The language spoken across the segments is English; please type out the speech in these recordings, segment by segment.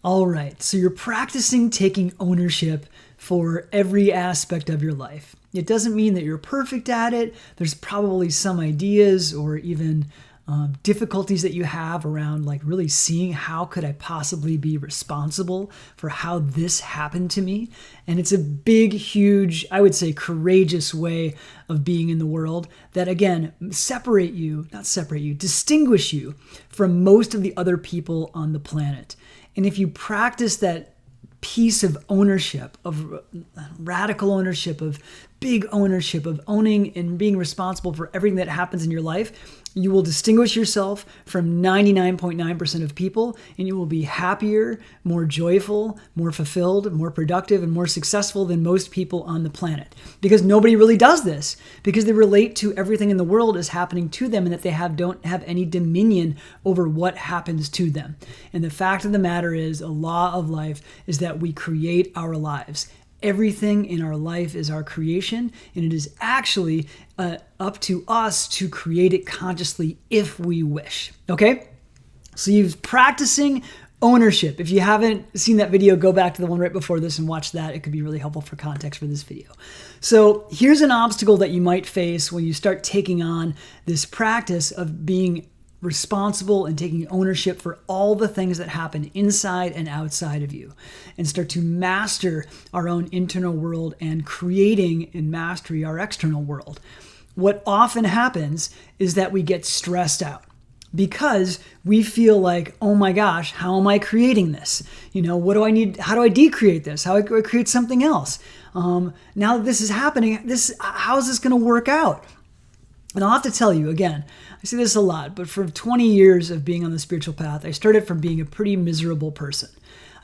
All right, so you're practicing taking ownership for every aspect of your life. It doesn't mean that you're perfect at it. There's probably some ideas or even difficulties that you have around like really seeing how could I possibly be responsible for how this happened to me. And it's a big, huge, I would say courageous way of being in the world that again, distinguish you from most of the other people on the planet. And if you practice that piece of ownership, of radical ownership, of big ownership, of owning and being responsible for everything that happens in your life, you will distinguish yourself from 99.9% of people, and you will be happier, more joyful, more fulfilled, more productive, and more successful than most people on the planet. Because nobody really does this, because they relate to everything in the world as happening to them and that they don't have any dominion over what happens to them. And the fact of the matter is, a law of life is that we create our lives. Everything in our life is our creation, and it is actually up to us to create it consciously if we wish. Okay? So you're practicing ownership. If you haven't seen that video, go back to the one right before this and watch that. It could be really helpful for context for this video. So here's an obstacle that you might face when you start taking on this practice of being responsible and taking ownership for all the things that happen inside and outside of you, and start to master our own internal world and creating in mastery our external world. What often happens is that we get stressed out because we feel like, oh my gosh, how am I creating this? What do I need? How do I decreate this? How do I create something else? Now that this is happening, how is this going to work out? And I'll have to tell you again, I see this a lot, but for 20 years of being on the spiritual path, I started from being a pretty miserable person.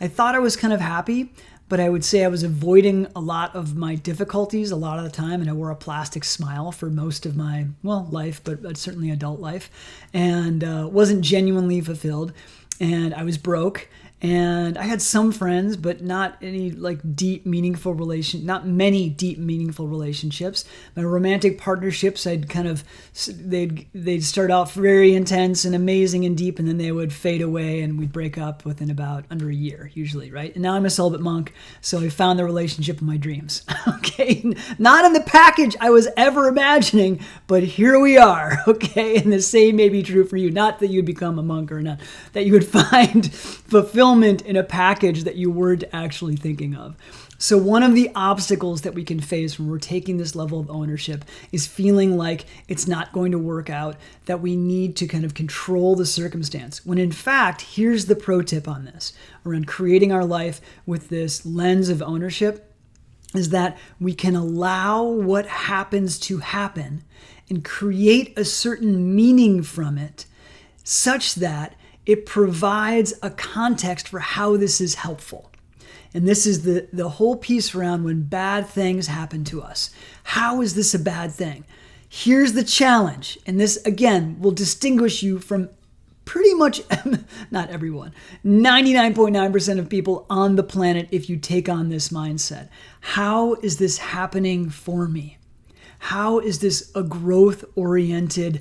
I thought I was kind of happy, but I would say I was avoiding a lot of my difficulties a lot of the time, and I wore a plastic smile for most of my, life, but certainly adult life, and wasn't genuinely fulfilled, and I was broke. And I had some friends, but not any not many deep, meaningful relationships. My romantic partnerships, they'd start off very intense and amazing and deep, and then they would fade away and we'd break up within about under a year, usually, right? And now I'm a celibate monk, so I found the relationship of my dreams, okay? Not in the package I was ever imagining, but here we are, okay? And the same may be true for you. Not that you'd become a monk or not, that you would find fulfillment in a package that you weren't actually thinking of. So one of the obstacles that we can face when we're taking this level of ownership is feeling like it's not going to work out, that we need to kind of control the circumstance. When in fact, here's the pro tip on this, around creating our life with this lens of ownership, is that we can allow what happens to happen and create a certain meaning from it such that it provides a context for how this is helpful. And this is the whole piece around when bad things happen to us. How is this a bad thing? Here's the challenge. And this, again, will distinguish you from pretty much, not everyone, 99.9% of people on the planet if you take on this mindset. How is this happening for me? How is this a growth-oriented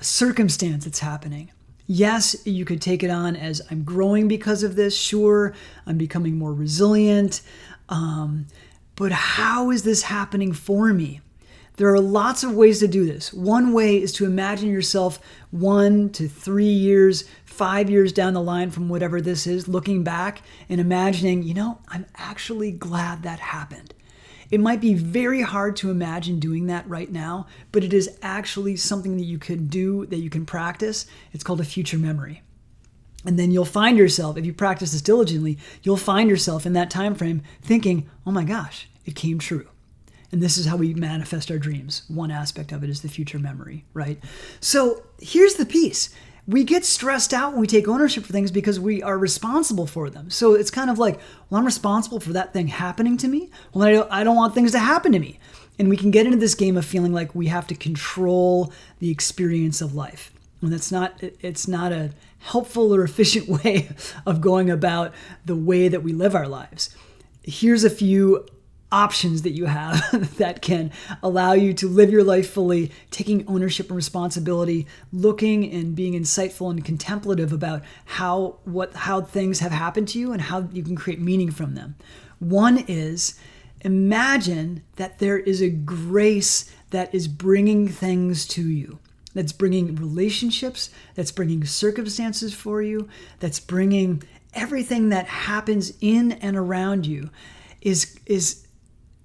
circumstance that's happening? Yes, you could take it on as I'm growing because of this. Sure, I'm becoming more resilient. But how is this happening for me? There are lots of ways to do this. One way is to imagine yourself 1 to 3 years, 5 years down the line from whatever this is, looking back and imagining, I'm actually glad that happened. It might be very hard to imagine doing that right now, but it is actually something that you can do, that you can practice. It's called a future memory. And then you'll find yourself, if you practice this diligently, you'll find yourself in that time frame thinking, oh my gosh, it came true. And this is how we manifest our dreams. One aspect of it is the future memory, right? So here's the piece. We get stressed out when we take ownership for things because we are responsible for them. So it's kind of like, well, I'm responsible for that thing happening to me. Well, I don't want things to happen to me. And we can get into this game of feeling like we have to control the experience of life. And it's not a helpful or efficient way of going about the way that we live our lives. Here's a few options that you have that can allow you to live your life fully, taking ownership and responsibility, looking and being insightful and contemplative about how things have happened to you and how you can create meaning from them. One is, imagine that there is a grace that is bringing things to you, that's bringing relationships, that's bringing circumstances for you, that's bringing everything that happens in and around you is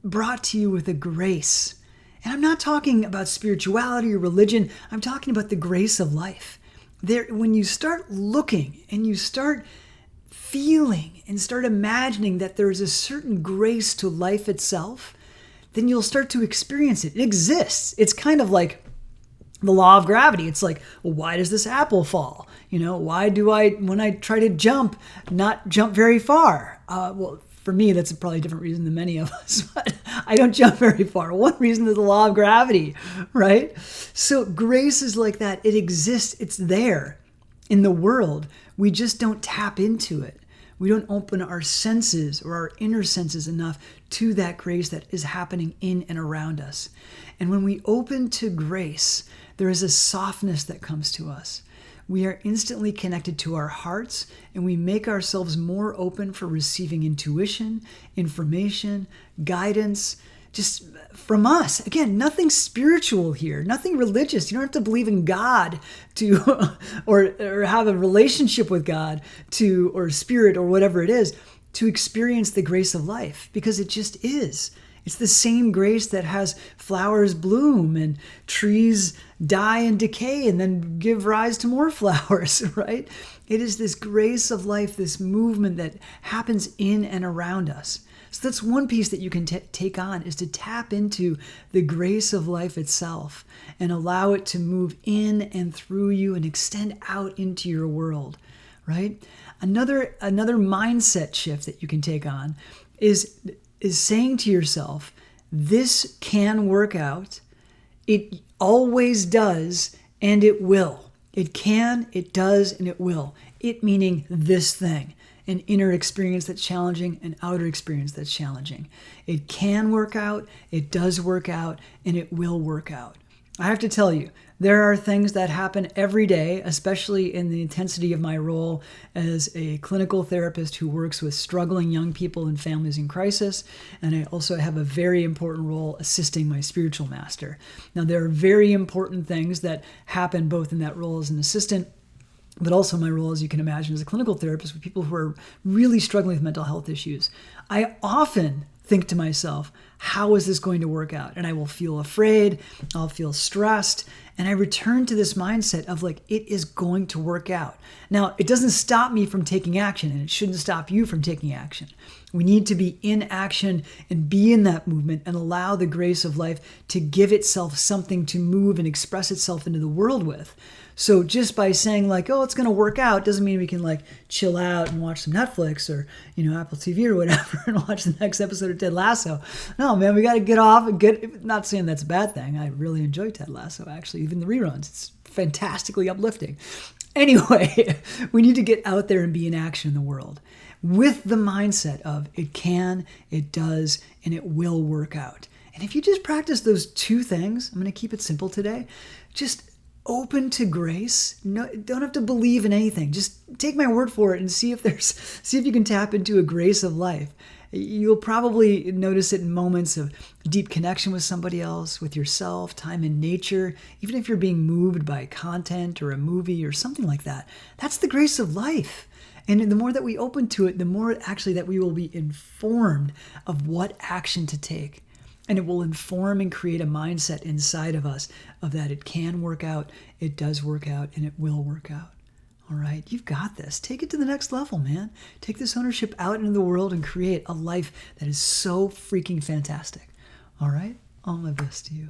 brought to you with a grace. And I'm not talking about spirituality or religion. I'm talking about the grace of life. When you start looking and you start feeling and start imagining that there is a certain grace to life itself, then you'll start to experience it. It exists. It's kind of like the law of gravity. It's like, well, why does this apple fall? Why do I, when I try to jump, not jump very far? Well, for me, that's probably a different reason than many of us, but I don't jump very far. One reason is the law of gravity, right? So grace is like that. It exists. It's there in the world. We just don't tap into it. We don't open our senses or our inner senses enough to that grace that is happening in and around us. And when we open to grace, there is a softness that comes to us. We are instantly connected to our hearts, and we make ourselves more open for receiving intuition, information, guidance, just from us. Again, nothing spiritual here, nothing religious. You don't have to believe in God to, or have a relationship with God to, or spirit or whatever it is, to experience the grace of life, because it just is. It's the same grace that has flowers bloom and trees die and decay and then give rise to more flowers, right? It is this grace of life, this movement that happens in and around us. So that's one piece that you can take on, is to tap into the grace of life itself and allow it to move in and through you and extend out into your world, right? Another mindset shift that you can take on is saying to yourself, this can work out. It always does, and it will. It can, it does, and it will. It meaning this thing. An inner experience that's challenging, an outer experience that's challenging. It can work out, it does work out, and it will work out. I have to tell you, there are things that happen every day, especially in the intensity of my role as a clinical therapist who works with struggling young people and families in crisis. And I also have a very important role assisting my spiritual master. Now, there are very important things that happen both in that role as an assistant, but also my role, as you can imagine, as a clinical therapist with people who are really struggling with mental health issues. I often think to myself, how is this going to work out? And I will feel afraid, I'll feel stressed, and I return to this mindset of like, it is going to work out. Now, it doesn't stop me from taking action, and it shouldn't stop you from taking action. We need to be in action and be in that movement and allow the grace of life to give itself something to move and express itself into the world with. So just by saying like, oh, it's going to work out, doesn't mean we can like chill out and watch some Netflix or, Apple TV or whatever and watch the next episode of Ted Lasso. No, man, we got to get off and not saying that's a bad thing. I really enjoy Ted Lasso, actually, even the reruns. It's fantastically uplifting. Anyway, we need to get out there and be in action in the world with the mindset of it can, it does, and it will work out. And if you just practice those two things, I'm going to keep it simple today, just open to grace. No, don't have to believe in anything. Just take my word for it and see if you can tap into a grace of life. You'll probably notice it in moments of deep connection with somebody else, with yourself, time in nature, even if you're being moved by content or a movie or something like that. That's the grace of life. And the more that we open to it, the more actually that we will be informed of what action to take. And it will inform and create a mindset inside of us of that it can work out, it does work out, and it will work out. All right, you've got this. Take it to the next level, man. Take this ownership out into the world and create a life that is so freaking fantastic. All right, all my best to you.